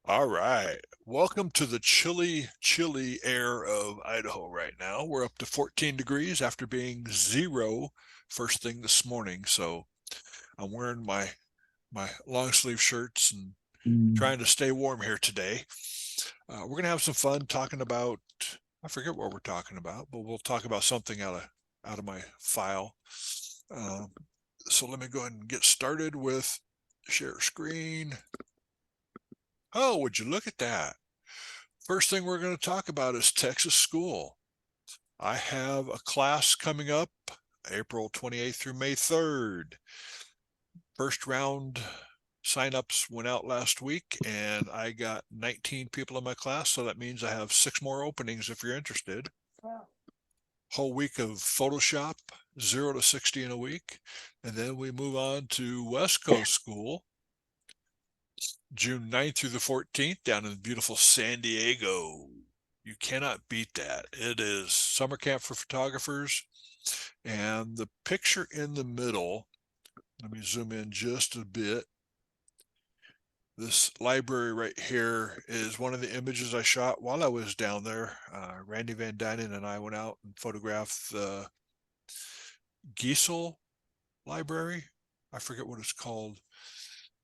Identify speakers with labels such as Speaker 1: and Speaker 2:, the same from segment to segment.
Speaker 1: All right. Welcome to the chilly, chilly air of Idaho right now. We're up to 14 degrees after being 0 first thing this morning. So I'm wearing my long sleeve shirts and
Speaker 2: Mm.
Speaker 1: trying to stay warm here today. We're gonna have some fun talking about, I forget what we're talking about, but we'll talk about something out of my file. Um, so let me go ahead and get started with share screen. Oh, would you look at that? First thing we're going to talk about is Texas school. I have a class coming up April 28th through May 3rd. First round signups went out last week and I got 19 people in my class. So that means I have 6 more openings if you're interested. Whole week of Photoshop, 0 to 60 in a week. And then we move on to West Coast School, June 9th through the 14th down in beautiful San Diego. You cannot beat that. It is summer camp for photographers. And the picture in the middle, let me zoom in just a bit. This library right here is one of the images I shot while I was down there. Randy Van Dynen and I went out and photographed the Giesel Library. I forget what it's called.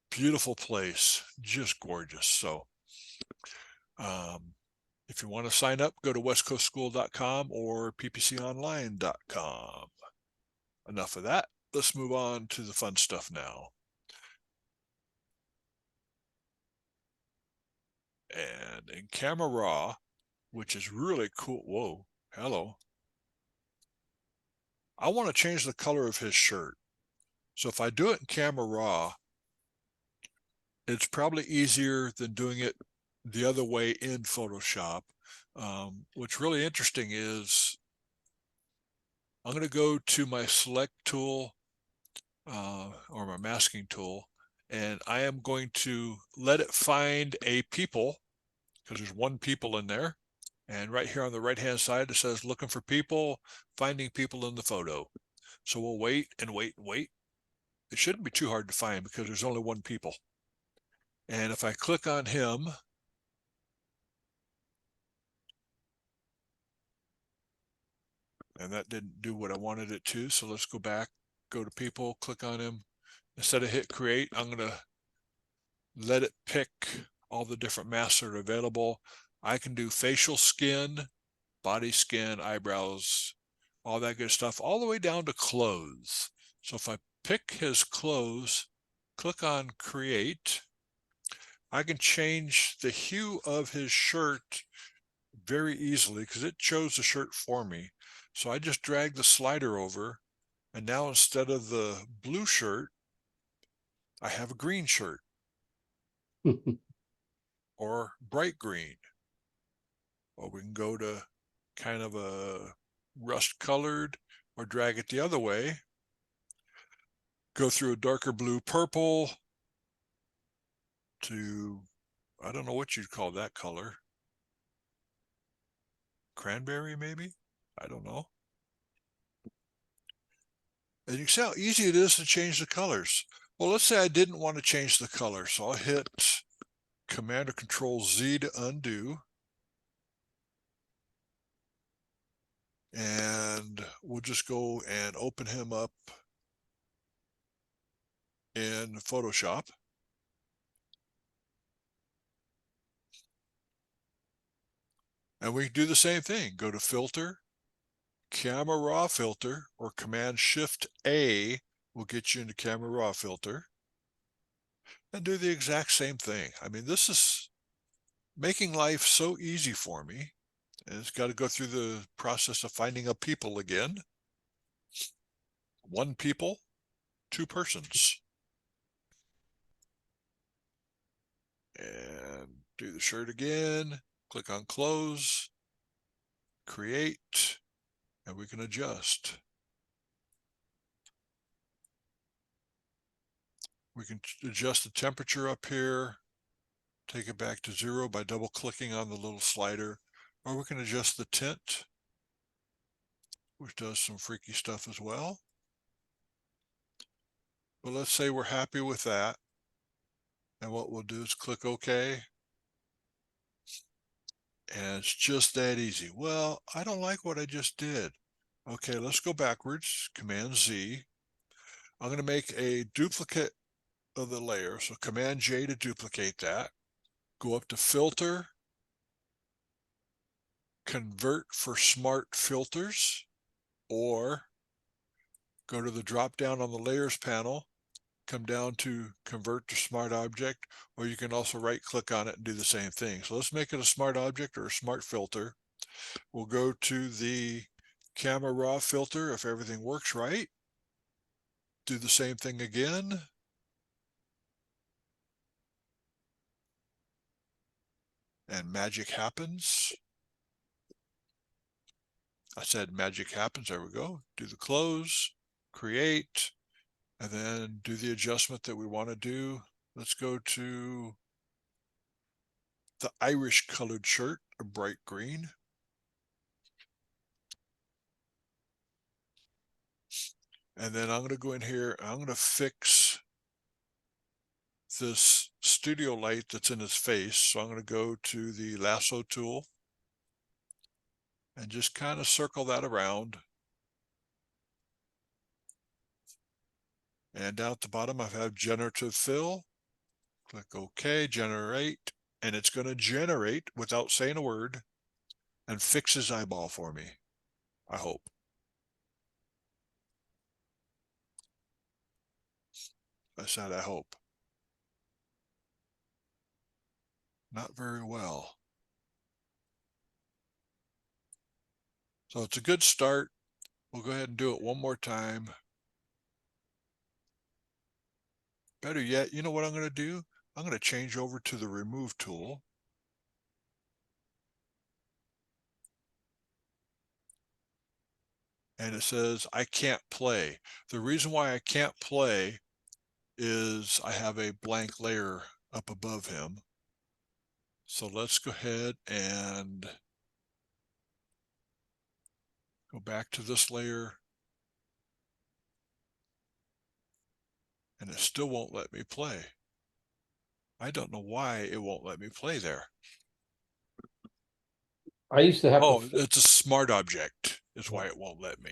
Speaker 1: Beautiful place, just gorgeous. So, um, if you want to sign up, go to westcoastschool.com or ppconline.com. Enough of that. Let's move on to the fun stuff now. And in Camera Raw, which is really cool. Whoa, hello. I want to change the color of his shirt. So if I do it in Camera Raw, it's probably easier than doing it the other way in Photoshop. What's really interesting is I'm going to go to my select tool or my masking tool, and I am going to let it find a people because there's one people in there. And right here on the right hand side, it says looking for people, finding people in the photo. So we'll wait and wait and wait. It shouldn't be too hard to find because there's only one people. And if I click on him, and that didn't do what I wanted it to, so let's go back, go to people, click on him. Instead of hit create, I'm going to let it pick all the different masks that are available. I can do facial skin, body skin, eyebrows, all that good stuff, all the way down to clothes. So if I pick his clothes, click on create, I can change the hue of his shirt very easily because it chose the shirt for me. So I just drag the slider over, and now instead of the blue shirt, I have a green shirt or bright green. Or we can go to kind of a rust colored or drag it the other way, go through a darker blue purple to, I don't know what you'd call that color. Cranberry, maybe? I don't know. And you can see how easy it is to change the colors. Well, let's say I didn't want to change the color. So I'll hit Command or Control Z to undo. And we'll just go and open him up in Photoshop. And we can do the same thing. Go to Filter, Camera Raw Filter, or Command Shift A will get you into Camera Raw Filter. And do the exact same thing. I mean, this is making life so easy for me. And it's got to go through the process of finding a people again. One people, two persons. And do the shirt again. Click on close, create, and we can adjust. We can adjust the temperature up here, take it back to 0 by double clicking on the little slider, or we can adjust the tint, which does some freaky stuff as well. But let's say we're happy with that. And what we'll do is click OK. And it's just that easy. Well, I don't like what I just did. Okay, let's go backwards. Command Z. I'm going to make a duplicate of the layer. So Command J to duplicate that. Go up to Filter, Convert for Smart Filters, or go to the drop down on the Layers panel, come down to Convert to Smart Object, or you can also right click on it and do the same thing. So let's make it a Smart Object or a Smart Filter. We'll go to the Camera Raw filter if everything works right. Do the same thing again. And magic happens. I said magic happens. There we go. Do the close, create, and then do the adjustment that we want to do. Let's go to the Irish colored shirt, a bright green. And then I'm going to go in here. I'm going to fix this studio light that's in his face. So I'm going to go to the lasso tool and just kind of circle that around. And down at the bottom, I have generative fill. Click OK, generate, and it's going to generate without saying a word and fix his eyeball for me, I hope. I said, I hope. Not very well. So it's a good start. We'll go ahead and do it one more time. Better yet, you know what I'm going to do? I'm going to change over to the remove tool. And it says I can't play. The reason why I can't play is I have a blank layer up above him. So let's go ahead and go back to this layer. And it still won't let me play. I don't know why it won't let me play there.
Speaker 2: I used to have
Speaker 1: Oh,
Speaker 2: to,
Speaker 1: it's a smart object is why it won't let me.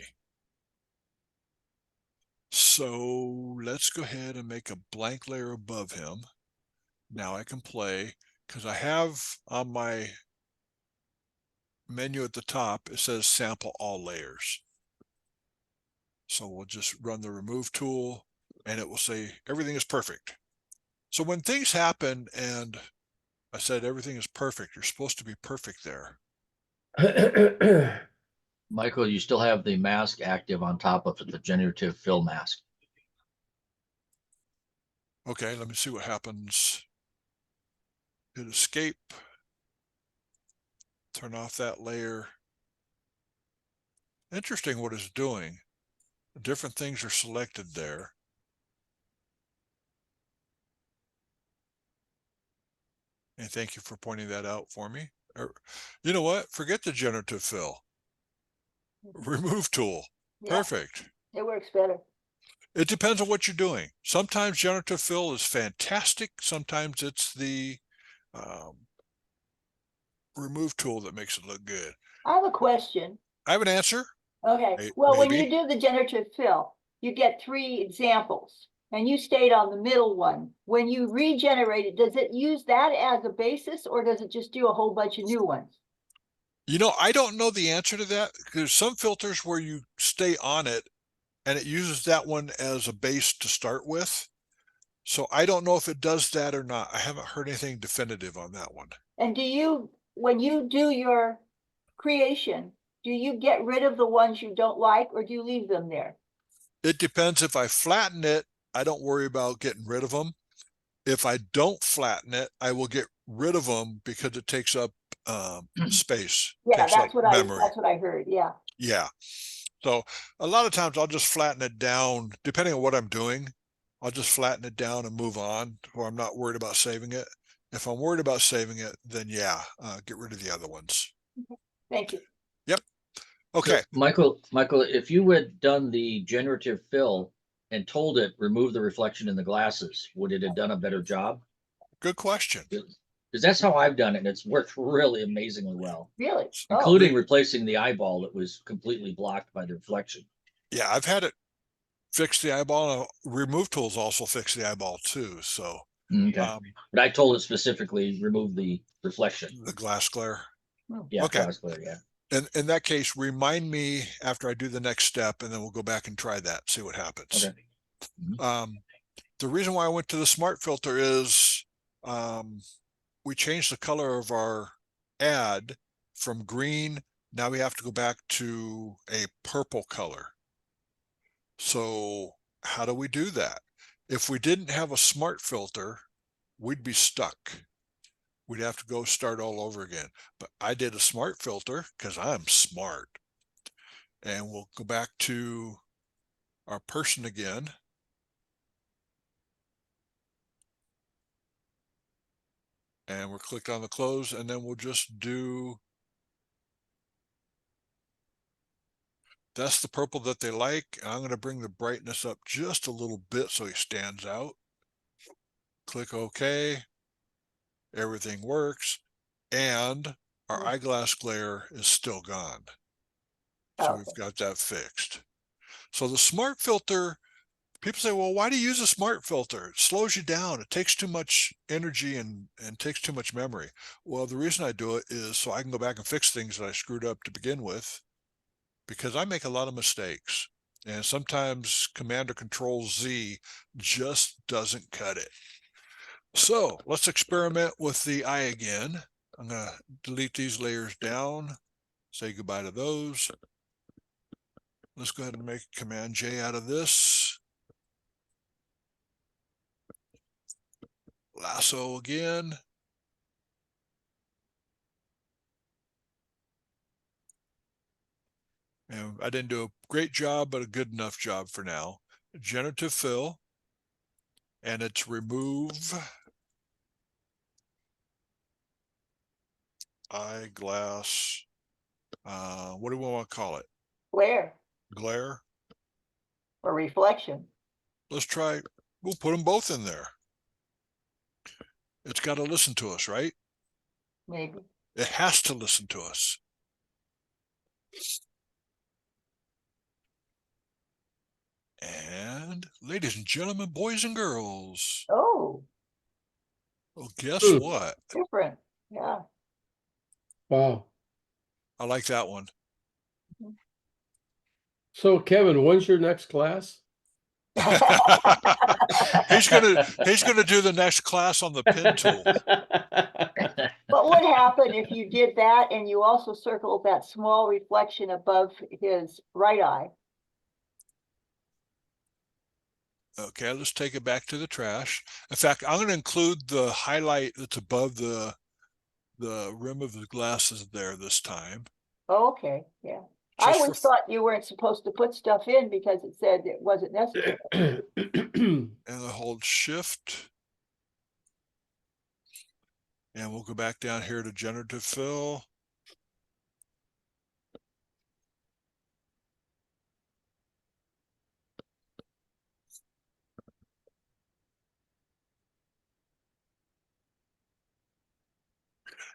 Speaker 1: So let's go ahead and make a blank layer above him. Now I can play because I have on my menu at the top, it says sample all layers. So we'll just run the remove tool and it will say everything is perfect. So when things happen and I said everything is perfect, you're supposed to be perfect there.
Speaker 3: Michael, you still have the mask active on top of the generative fill mask.
Speaker 1: Okay, let me see what happens. Hit escape. Turn off that layer. Interesting what it's doing. Different things are selected there. And thank you for pointing that out for me. You know what? Forget the generative fill. Remove tool.
Speaker 4: Yeah,
Speaker 1: Perfect.
Speaker 4: it works better.
Speaker 1: It depends on what you're doing. Sometimes generative fill is fantastic. Sometimes it's the remove tool that makes it look good.
Speaker 4: I have a question.
Speaker 1: I have an answer.
Speaker 4: Okay, well, when
Speaker 1: Maybe.
Speaker 4: you do the generative fill, you get 3 examples and you stayed on the middle one. When you regenerate it, does it use that as a basis or does it just do a whole bunch of new ones?
Speaker 1: You know, I don't know the answer to that. There's some filters where you stay on it and it uses that one as a base to start with. So I don't know if it does that or not. I haven't heard anything definitive on that one.
Speaker 4: And do you, when you do your creation, do you get rid of the ones you don't like or do you leave them there?
Speaker 1: It depends. If I flatten it, I don't worry about getting rid of them. If I don't flatten it, I will get rid of them because it takes up space.
Speaker 4: Yeah,
Speaker 1: takes
Speaker 4: that's
Speaker 1: up
Speaker 4: what
Speaker 1: memory.
Speaker 4: that's what I heard. Yeah.
Speaker 1: Yeah. So a lot of times I'll just flatten it down, depending on what I'm doing. I'll just flatten it down and move on, or I'm not worried about saving it. If I'm worried about saving it, then yeah, get rid of the other ones.
Speaker 4: Thank you.
Speaker 1: Yep. Okay.
Speaker 3: Michael, if you had done the generative fill and told it remove the reflection in the glasses, would it have done a better job?
Speaker 1: Good question.
Speaker 3: Because that's how I've done it, and it's worked really amazingly well,
Speaker 4: Really? Oh,
Speaker 3: including replacing the eyeball that was completely blocked by the reflection.
Speaker 1: Yeah, I've had it fix the eyeball. Remove tools also fix the eyeball too. So
Speaker 3: Okay. But I told it specifically remove the reflection.
Speaker 1: the glass glare.
Speaker 3: Yeah,
Speaker 1: Okay.
Speaker 3: glass glare, yeah.
Speaker 1: In that case, remind me after I do the next step, and then we'll go back and try that, see what happens.
Speaker 3: Okay.
Speaker 1: The reason why I went to the smart filter is we changed the color of our ad from green. Now we have to go back to a purple color. So how do we do that? If we didn't have a smart filter, we'd be stuck. We'd have to go start all over again. But I did a smart filter because I'm smart. And we'll go back to our person again. And we're clicked on the close, and then we'll just do, that's the purple that they like. I'm going to bring the brightness up just a little bit so he stands out. Click OK. Everything works. And our eyeglass glare is still gone. So
Speaker 4: Okay.
Speaker 1: we've got that fixed. So the smart filter, people say, well, why do you use a smart filter? It slows you down. It takes too much energy and takes too much memory. Well, the reason I do it is so I can go back and fix things that I screwed up to begin with, because I make a lot of mistakes. And sometimes Command or Control Z just doesn't cut it. So let's experiment with the eye again. I'm going to delete these layers down, say goodbye to those. Let's go ahead and make Command J out of this. Lasso again. And I didn't do a great job, but a good enough job for now. Generative fill. And it's remove eyeglass. What do we want to call it?
Speaker 4: Glare
Speaker 1: Glare.
Speaker 4: or reflection.
Speaker 1: Let's try, we'll put them both in there. It's got to listen to us, right?
Speaker 4: Maybe.
Speaker 1: It has to listen to us. And ladies and gentlemen, boys and girls.
Speaker 4: Oh,
Speaker 1: Well, guess what?
Speaker 4: different. Yeah.
Speaker 2: Wow.
Speaker 1: I like that one.
Speaker 2: So Kevin, when's your next class?
Speaker 1: he's gonna do the next class on the pen tool.
Speaker 4: What would happen if you did that and you also circled that small reflection above his right eye?
Speaker 1: Okay, let's take it back to the trash. In fact, I'm going to include the highlight that's above the rim of the glasses there this time.
Speaker 4: Oh, okay, yeah. I
Speaker 1: Just
Speaker 4: always thought you weren't supposed to put stuff in because it said it wasn't necessary.
Speaker 1: And then hold Shift. And we'll go back down here to generative fill.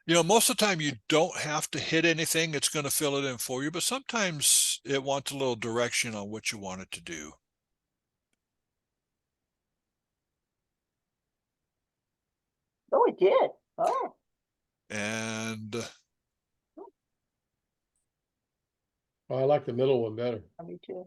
Speaker 1: You know, most of the time you don't have to hit anything. It's going to fill it in for you, but sometimes it wants a little direction on what you want it to do.
Speaker 4: Oh, it did. Oh,
Speaker 1: And
Speaker 2: I like the middle one better.
Speaker 4: me too.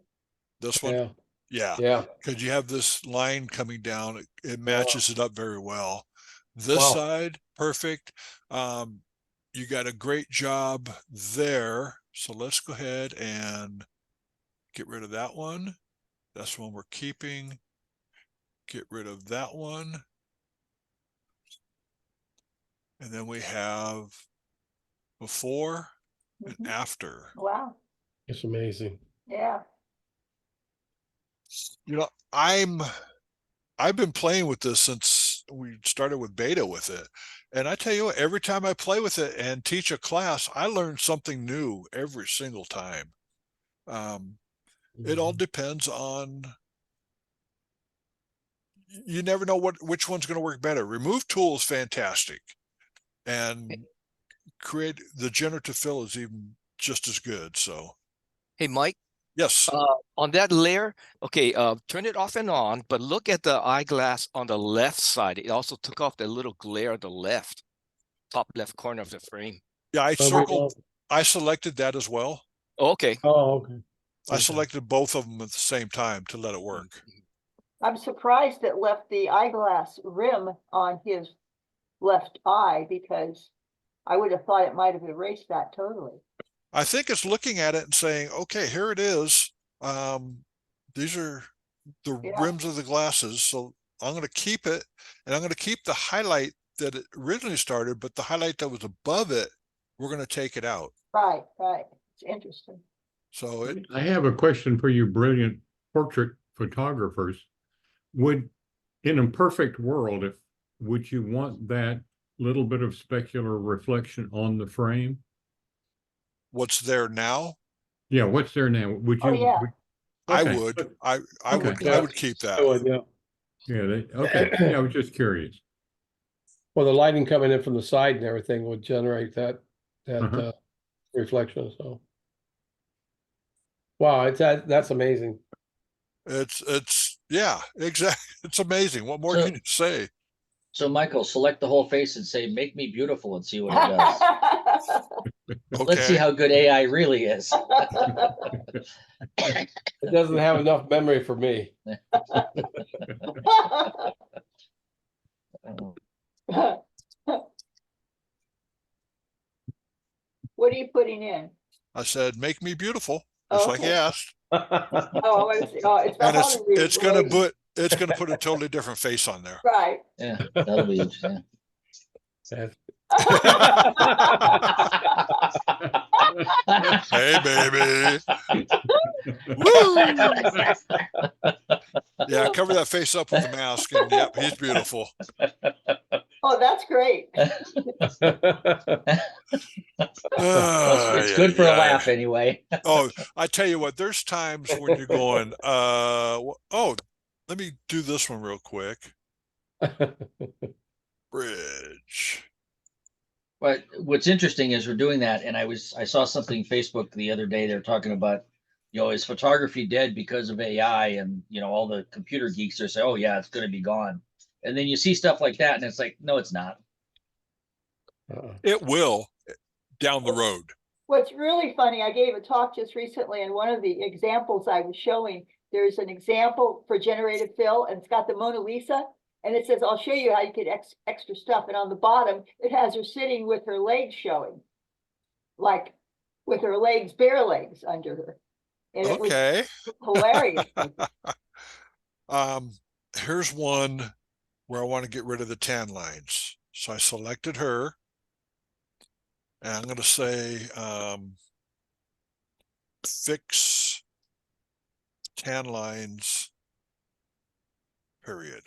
Speaker 1: this one,
Speaker 2: Yeah.
Speaker 1: yeah, because you have this line coming down. It matches it up very well. This
Speaker 2: Wow.
Speaker 1: side, perfect. You got a great job there. So let's go ahead and get rid of that one. That's one we're keeping. Get rid of that one. And then we have before and after.
Speaker 4: Wow.
Speaker 2: It's amazing.
Speaker 4: Yeah.
Speaker 1: You know, I've been playing with this since we started with beta with it. And I tell you what, every time I play with it and teach a class, I learn something new every single time. It all depends on, you never know which one's going to work better. Remove tool is fantastic. and create the generative fill is even just as good. So
Speaker 5: Hey, Mike,
Speaker 1: yes,
Speaker 5: on that layer, okay, turn it off and on, but look at the eyeglass on the left side. It also took off the little glare on the left, top left corner of the frame.
Speaker 1: yeah, I
Speaker 2: Oh,
Speaker 1: circled, I selected that as well.
Speaker 5: Okay.
Speaker 2: Oh, okay.
Speaker 1: I
Speaker 2: Okay.
Speaker 1: selected both of them at the same time to let it work.
Speaker 4: I'm surprised it left the eyeglass rim on his left eye because I would have thought it might have erased that totally.
Speaker 1: I think it's looking at it and saying, okay, here it is. These are the
Speaker 4: Yeah.
Speaker 1: rims of the glasses. So I'm going to keep it, and I'm going to keep the highlight that it originally started, but the highlight that was above it, we're going to take it out.
Speaker 4: Right, right. It's interesting.
Speaker 1: So it,
Speaker 6: I have a question for you brilliant portrait photographers. Would, in a perfect world, would you want that little bit of specular reflection on the frame?
Speaker 1: what's there now,
Speaker 6: Yeah, what's there now? Would
Speaker 4: Oh,
Speaker 6: you?
Speaker 4: yeah.
Speaker 1: I
Speaker 6: Okay.
Speaker 1: would, I
Speaker 6: Okay.
Speaker 1: would keep that.
Speaker 2: I would, yeah.
Speaker 6: Yeah, okay, yeah, I was just curious.
Speaker 2: Well, the lighting coming in from the side and everything would generate that
Speaker 6: Uh-huh.
Speaker 2: reflection, so. Wow, that's amazing.
Speaker 1: It's yeah, exactly. It's amazing. What more
Speaker 3: So-
Speaker 1: can you say?
Speaker 3: So Michael, select the whole face and say, make me beautiful and see what it does. Let's see
Speaker 1: Okay.
Speaker 3: how good AI really is.
Speaker 2: It doesn't have enough memory for me.
Speaker 4: What are you putting in?
Speaker 1: I said, make me beautiful, just like you
Speaker 4: Okay.
Speaker 1: asked.
Speaker 4: Oh, it's
Speaker 1: And
Speaker 4: not
Speaker 1: it's gonna put a totally different face on there.
Speaker 4: Right.
Speaker 3: Yeah, that'll be it. Yeah.
Speaker 2: That's-
Speaker 1: Hey, baby. Woo! Yeah, cover that face up with the mask, and yep, he's beautiful.
Speaker 4: Oh, that's great.
Speaker 3: It's good for a laugh anyway.
Speaker 1: Oh, I tell you what, there's times when you're going, oh, let me do this one real quick. Bridge.
Speaker 3: But what's interesting is we're doing that, and I saw something Facebook the other day. They're talking about, is photography dead because of AI? And all the computer geeks are saying, "Oh yeah, it's going to be gone." And then you see stuff like that, and it's like, no, it's not.
Speaker 1: It will down the road.
Speaker 4: What's really funny, I gave a talk just recently, and one of the examples I was showing, there's an example for generative fill, and it's got the Mona Lisa, and it says, I'll show you how you get extra stuff. And on the bottom, it has her sitting with her legs showing, like with her legs, bare legs under her. And it was
Speaker 1: Okay.
Speaker 4: hilarious.
Speaker 1: Here's one where I want to get rid of the tan lines. So I selected her. And I'm going to say fix tan lines, period.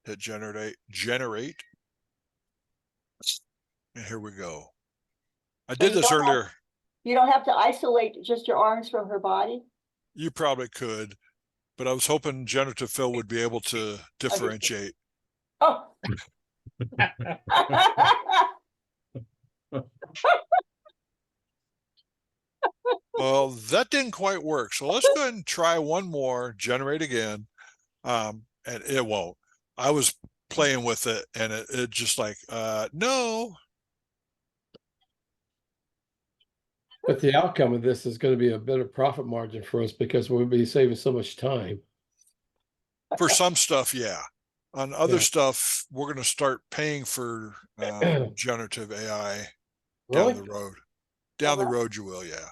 Speaker 1: Hit generate. And here we go. I did this earlier.
Speaker 4: You don't have to isolate just your arms from her body.
Speaker 1: You probably could, but I was hoping generative fill would be able to differentiate.
Speaker 4: Oh.
Speaker 1: Well, that didn't quite work. So let's go ahead and try one more, generate again. And it won't. I was playing with it and it just like, no.
Speaker 2: But the outcome of this is going to be a better profit margin for us because we'll be saving so much time.
Speaker 1: For some stuff, yeah. On other
Speaker 2: Yeah.
Speaker 1: stuff, we're going to start paying for generative AI
Speaker 2: Really?
Speaker 1: down the road. Down the road, you will, yeah.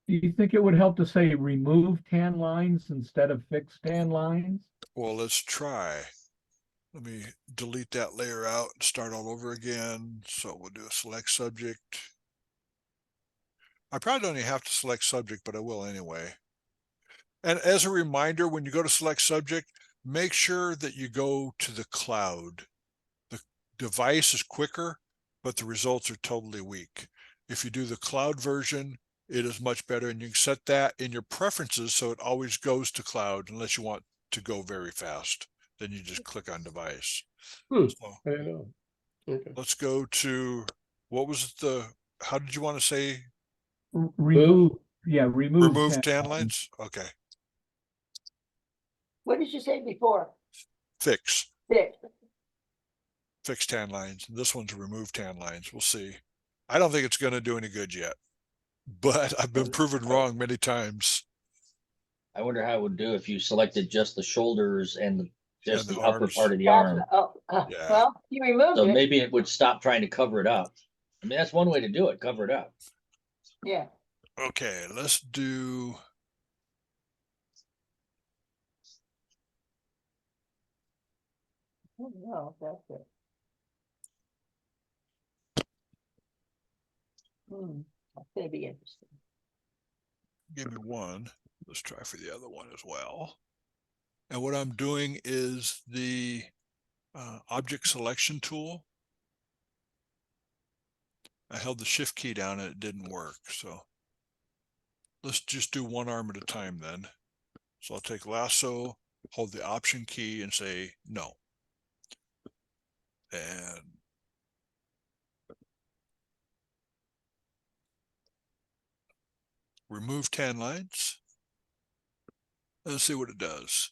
Speaker 7: Do you think it would help to say remove tan lines instead of fix tan lines?
Speaker 1: Well, let's try. Let me delete that layer out and start all over again. So we'll do a select subject. I probably don't even have to select subject, but I will anyway. And as a reminder, when you go to select subject, make sure that you go to the cloud. The device is quicker, but the results are totally weak. If you do the cloud version, it is much better, and you can set that in your preferences so it always goes to cloud unless you want to go very fast. Then you just click on device.
Speaker 2: Hmm.
Speaker 1: So,
Speaker 2: I don't know. Okay.
Speaker 1: let's go to, what was how did you want to say?
Speaker 7: Remove, yeah,
Speaker 1: Remove tan lines? Okay,
Speaker 4: What did you say before?
Speaker 1: fix
Speaker 4: Six.
Speaker 1: tan lines. This one's remove tan lines. We'll see. I don't think it's going to do any good yet, but I've been proven wrong many times.
Speaker 3: I wonder how it would do if you selected just the shoulders and just
Speaker 1: And the
Speaker 3: the upper
Speaker 1: arms.
Speaker 3: part of the
Speaker 4: Gotcha.
Speaker 3: arm.
Speaker 4: Oh,
Speaker 1: Yeah.
Speaker 4: well, you removed
Speaker 3: So
Speaker 4: it.
Speaker 3: maybe it would stop trying to cover it up. I mean, that's one way to do it, cover it up.
Speaker 4: Yeah.
Speaker 1: Okay, let's do.
Speaker 4: Oh, no, that's it. That's gonna be interesting.
Speaker 1: Give me one. Let's try for the other one as well. And what I'm doing is the object selection tool. I held the shift key down and it didn't work. So let's just do one arm at a time then. So I'll take lasso, hold the option key and say no. And remove tan lines. Let's see what it does.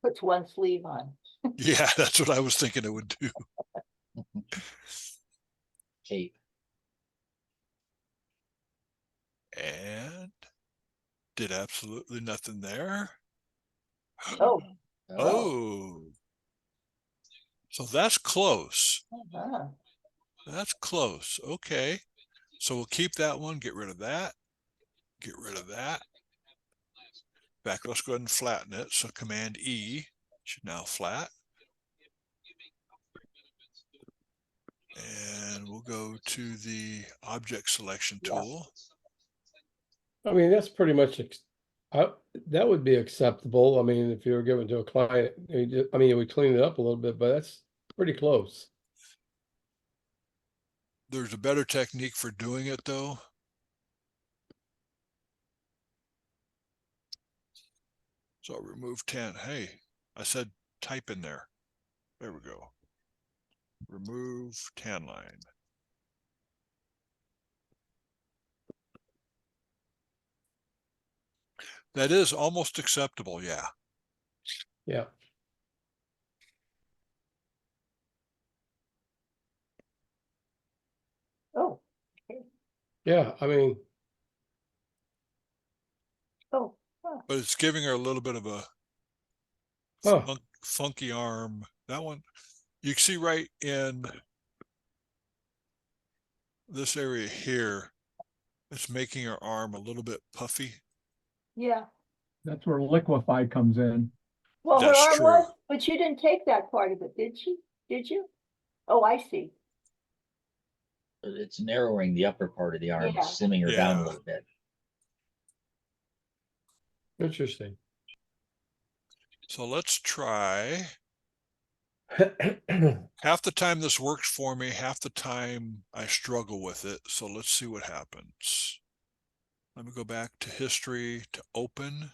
Speaker 4: Puts one sleeve on.
Speaker 1: Yeah, that's what I was thinking it would do.
Speaker 3: Cape.
Speaker 1: And did absolutely nothing there.
Speaker 4: Oh.
Speaker 1: Oh. So that's close.
Speaker 4: Uh-huh.
Speaker 1: That's close. Okay. So we'll keep that one, get rid of that, get rid of that. In fact, let's go ahead and flatten it. So Command E should now flat. And we'll go to the object selection tool.
Speaker 2: I mean, that's pretty much, that would be acceptable. I mean, if you were given to a client, I mean, we clean it up a little bit, but that's pretty close.
Speaker 1: There's a better technique for doing it though. So I'll remove 10. Hey, I said type in there. There we go. Remove tan line. That is almost acceptable, yeah.
Speaker 2: Yeah.
Speaker 4: Oh,
Speaker 2: Yeah, I mean,
Speaker 4: oh,
Speaker 1: But it's giving her a little bit of a
Speaker 2: huh.
Speaker 1: funky arm. That one, you can see right in this area here, it's making her arm a little bit puffy.
Speaker 4: yeah.
Speaker 7: That's where liquefy comes in.
Speaker 4: Well, her
Speaker 1: That's
Speaker 4: arm
Speaker 1: true.
Speaker 4: was, but you didn't take that part of it, did she? Did you? Oh, I see.
Speaker 3: It's narrowing the upper part of the arm,
Speaker 4: Yeah.
Speaker 3: slimming her down a
Speaker 1: Yeah.
Speaker 3: little bit.
Speaker 2: Interesting.
Speaker 1: So let's try. Half the time this works for me, half the time I struggle with it. So let's see what happens. Let me go back to history to open.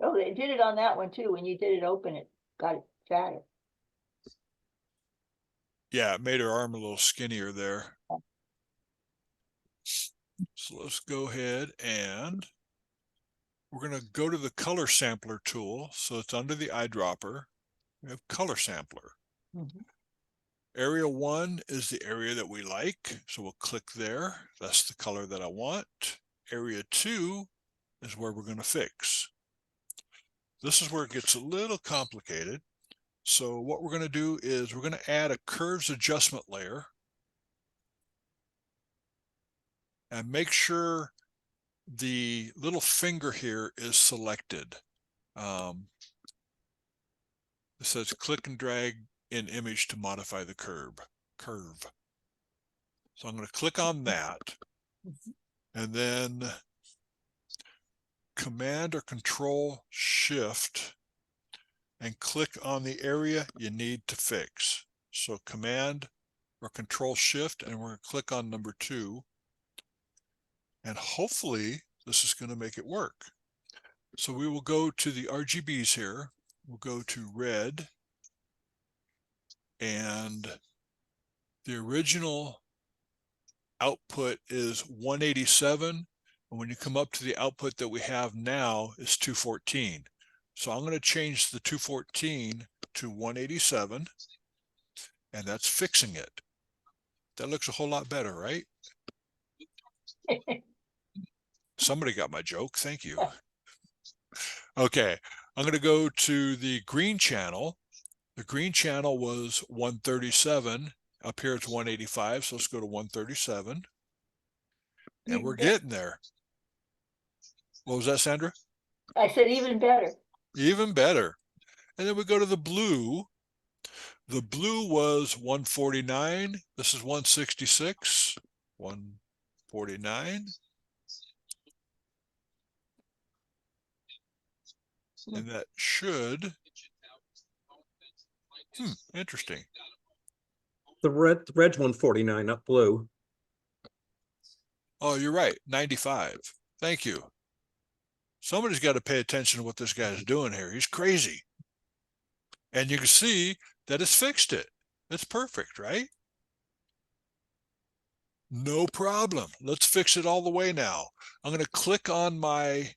Speaker 4: Oh, they did it on that one too. When you did it, open it, got it fatter.
Speaker 1: Yeah, it made her arm a little skinnier there. So let's go ahead and we're going to go to the color sampler tool. So it's under the eyedropper. We have color sampler.
Speaker 4: Mhm.
Speaker 1: Area 1 is the area that we like. So we'll click there. That's the color that I want. Area 2 is where we're going to fix. This is where it gets a little complicated. So what we're going to do is we're going to add a curves adjustment layer and make sure the little finger here is selected. It says click and drag in image to modify the curve. So I'm going to click on that and then Command or Control Shift and click on the area you need to fix. So Command or Control Shift, and we're going to click on number 2. And hopefully this is going to make it work. So we will go to the RGBs here. we'll go to red. And the original output is 187. And when you come up to the output that we have now is 214. So I'm going to change the 214 to 187. And that's fixing it. That looks a whole lot better, right? Somebody got my joke. Thank you. Okay, I'm going to go to the green channel. The green channel was 137. Up here it's 185. So let's go to 137. And we're getting there. What was that, Sandra?
Speaker 4: I said even better.
Speaker 1: Even better. And then we go to the blue. The blue was 149. This is 166. 149. And that should, interesting.
Speaker 8: The red's 149, not blue.
Speaker 1: Oh, you're right. 95. Thank you. Somebody's got to pay attention to what this guy's doing here. He's crazy. And you can see that it's fixed it. It's perfect, right? No problem. Let's fix it all the way now. I'm going to click on my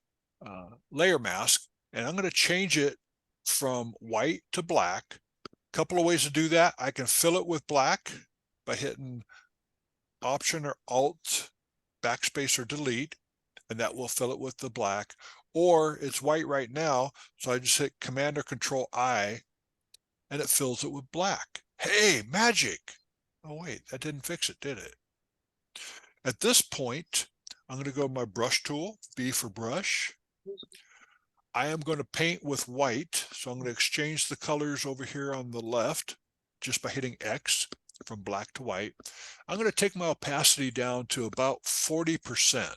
Speaker 1: layer mask, and I'm going to change it from white to black. A couple of ways to do that. I can fill it with black by hitting Option or Alt, backspace or delete, and that will fill it with the black. Or it's white right now, so I just hit Command or Control I, and it fills it with black. Hey, magic! Oh wait, that didn't fix it, did it? At this point, I'm going to go to my brush tool, B for brush. I am going to paint with white, so I'm going to exchange the colors over here on the left just by hitting X from black to white. I'm going to take my opacity down to about 40%.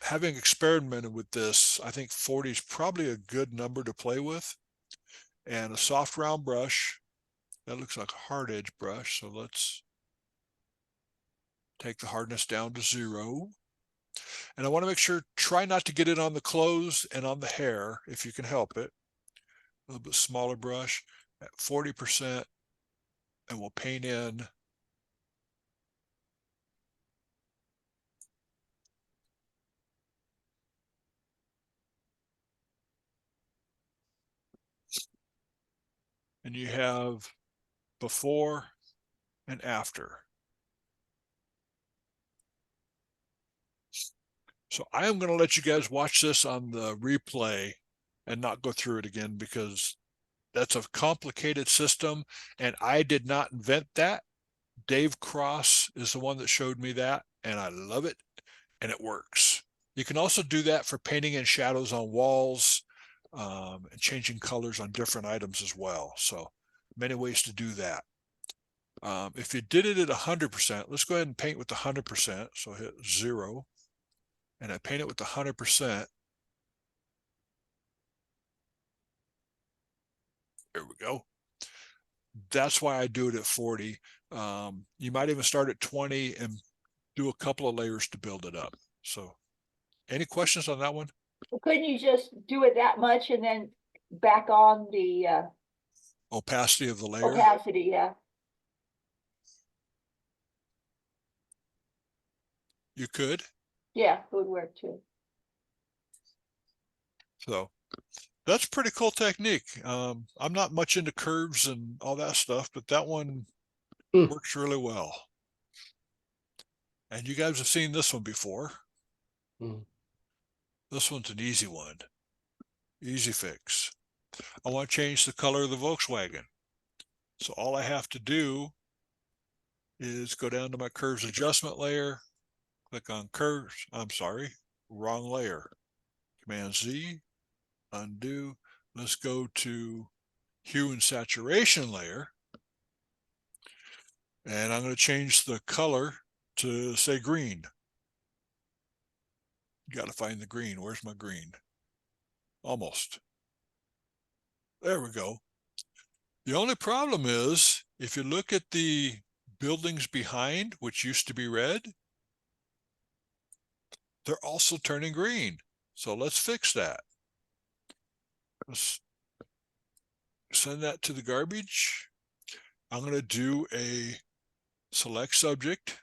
Speaker 1: Having experimented with this, I think 40 is probably a good number to play with. And a soft round brush. That looks like a hard edge brush, so let's take the hardness down to 0. And I want to make sure, try not to get it on the clothes and on the hair if you can help it. A little bit smaller brush at 40%, and we'll paint in and you have before and after. So I am going to let you guys watch this on the replay and not go through it again, because that's a complicated system and I did not invent that. Dave Cross is the one that showed me that, and I love it, and it works. You can also do that for painting in shadows on walls, and changing colors on different items as well. So many ways to do that. If you did it at 100%, let's go ahead and paint with 100%. So hit 0, and I paint it with 100%. There we go. That's why I do it at 40. You might even start at 20 and do a couple of layers to build it up. So any questions on that one?
Speaker 4: Well, couldn't you just do it that much and then back on the
Speaker 1: Opacity of the layer?
Speaker 4: opacity? Yeah.
Speaker 1: You could.
Speaker 4: Yeah, it would work too.
Speaker 1: So that's pretty cool technique. I'm not much into curves and all that stuff, but that one works really well. And you guys have seen this one before. This one's an easy one. Easy fix. I want to change the color of the Volkswagen. So all I have to do is go down to my curves adjustment layer, click on curves. I'm sorry, wrong layer. Command Z, undo. Let's go to hue and saturation layer. And I'm going to change the color to say green. Got to find the green. Where's my green? Almost. There we go. The only problem is, if you look at the buildings behind, which used to be red, they're also turning green. So let's fix that. Let's send that to the garbage. I'm going to do a select subject.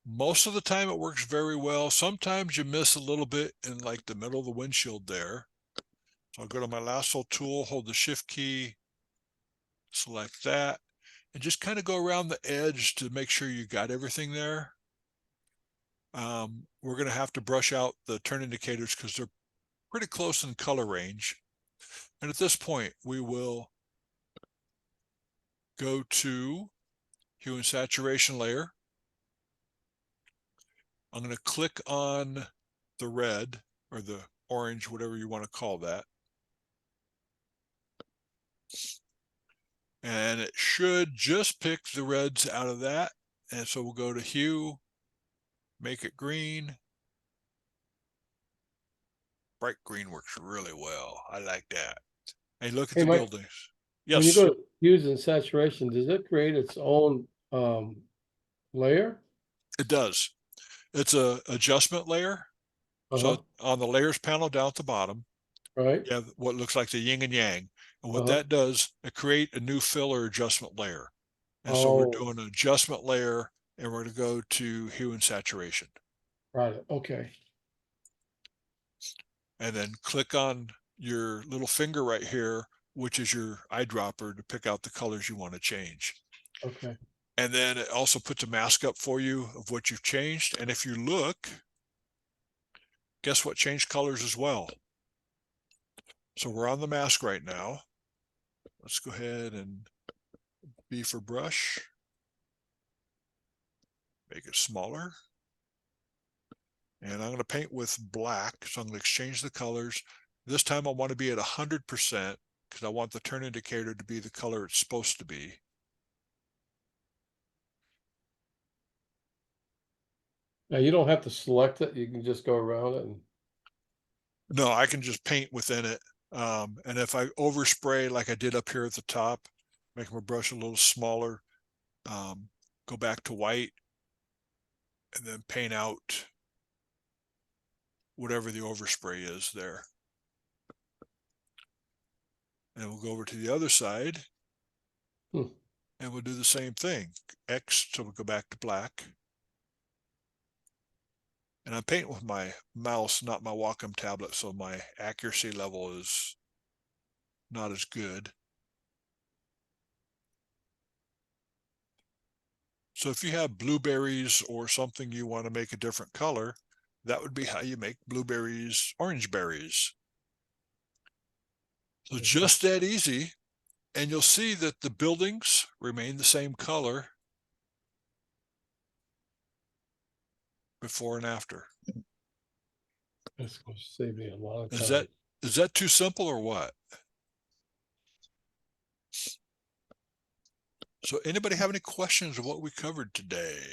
Speaker 1: Most of the time it works very well. Sometimes you miss a little bit in like the middle of the windshield there. So I'll go to my lasso tool, hold the shift key, select that, and just kind of go around the edge to make sure you got everything there. We're going to have to brush out the turn indicators because they're pretty close in color range. And at this point, we will go to hue and saturation layer. I'm going to click on the red or the orange, whatever you want to call that. And it should just pick the reds out of that. And so we'll go to hue, make it green. Bright green works really well. I like that. And look at
Speaker 2: Hey,
Speaker 1: the
Speaker 2: Mike,
Speaker 1: buildings.
Speaker 2: When you
Speaker 1: Yes,
Speaker 2: go to hues and saturation, does it create its own layer?
Speaker 1: it does. It's a adjustment layer.
Speaker 2: Uh-huh,
Speaker 1: So on the layers panel down at the bottom,
Speaker 2: right?
Speaker 1: you have what looks like the yin and yang. And what
Speaker 2: Uh-huh.
Speaker 1: that does, it create a new fill or adjustment layer. And so we're
Speaker 2: Oh,
Speaker 1: doing an adjustment layer, and we're going to go to hue and saturation.
Speaker 2: right, okay.
Speaker 1: And then click on your little finger right here, which is your eyedropper, to pick out the colors you want to change.
Speaker 2: Okay.
Speaker 1: And then it also puts a mask up for you of what you've changed. And if you look, guess what changed colors as well? So we're on the mask right now. Let's go ahead and B for brush. Make it smaller. And I'm going to paint with black. So I'm going to exchange the colors. This time I want to be at 100% because I want the turn indicator to be the color it's supposed to be.
Speaker 2: Now you don't have to select it, you can just go around it and,
Speaker 1: No, I can just paint within it. And if I overspray like I did up here at the top, make my brush a little smaller, go back to white, and then paint out whatever the overspray is there. And we'll go over to the other side.
Speaker 2: Hmm.
Speaker 1: And we'll do the same thing. X, so we'll go back to black. And I'm painting with my mouse, not my Wacom tablet, so my accuracy level is not as good. So if you have blueberries or something you want to make a different color, that would be how you make blueberries, orange berries. So just that easy. And you'll see that the buildings remain the same color before and after.
Speaker 2: that's gonna save me a lot of
Speaker 1: Is
Speaker 2: time.
Speaker 1: that too simple or what? So anybody have any questions of what we covered today?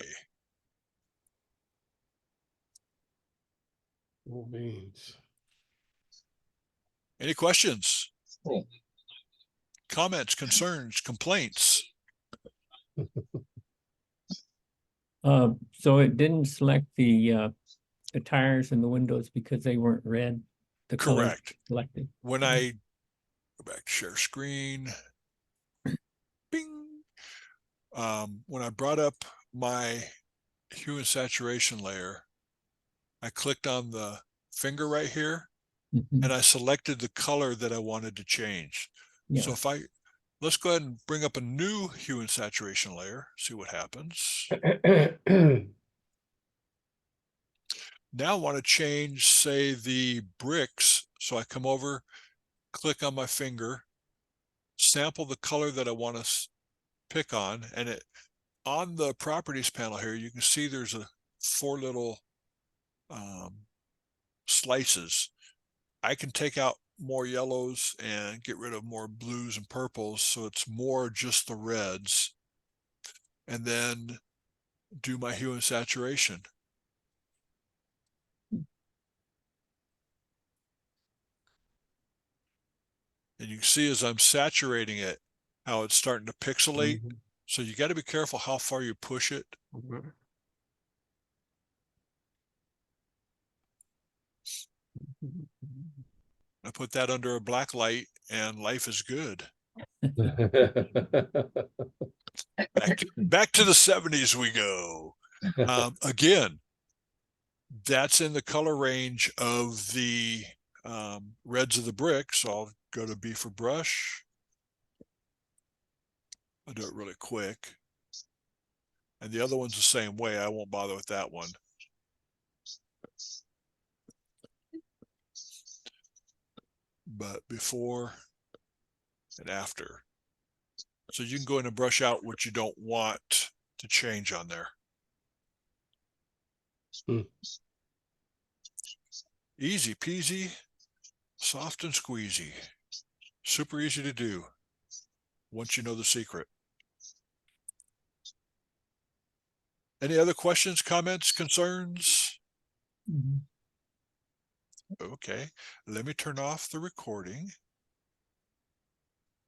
Speaker 2: Cool beans.
Speaker 1: Any questions?
Speaker 3: Cool.
Speaker 1: Comments, concerns, complaints?
Speaker 7: So it didn't select the tires and the windows because they weren't red. The color
Speaker 1: Correct.
Speaker 7: selected.
Speaker 1: When I go back to share screen, bing. When I brought up my hue and saturation layer, I clicked on the finger right here,
Speaker 7: Mhm.
Speaker 1: and I selected the color that I wanted to change. So
Speaker 7: Yeah.
Speaker 1: if let's go ahead and bring up a new hue and saturation layer, see what happens. Now I want to change, say, the bricks. So I come over, click on my finger, sample the color that I want to pick on, and it on the properties panel here, you can see there's 4 little slices. I can take out more yellows and get rid of more blues and purples, so it's more just the reds, and then do my hue and saturation. And you can see as I'm saturating it, how it's starting to pixelate.
Speaker 2: Mhm.
Speaker 1: So you got to be careful how far you push it. I put that under a black light and life is good. Back to the 70s we go. Again, that's in the color range of the reds of the brick. So I'll go to B for brush. I'll do it really quick. And the other one's the same way. I won't bother with that one. But before and after. So you can go in and brush out what you don't want to change on there. Easy peasy, soft and squeezy. Super easy to do once you know the secret. Any other questions, comments, concerns?
Speaker 7: Mhm.
Speaker 1: Okay, let me turn off the recording.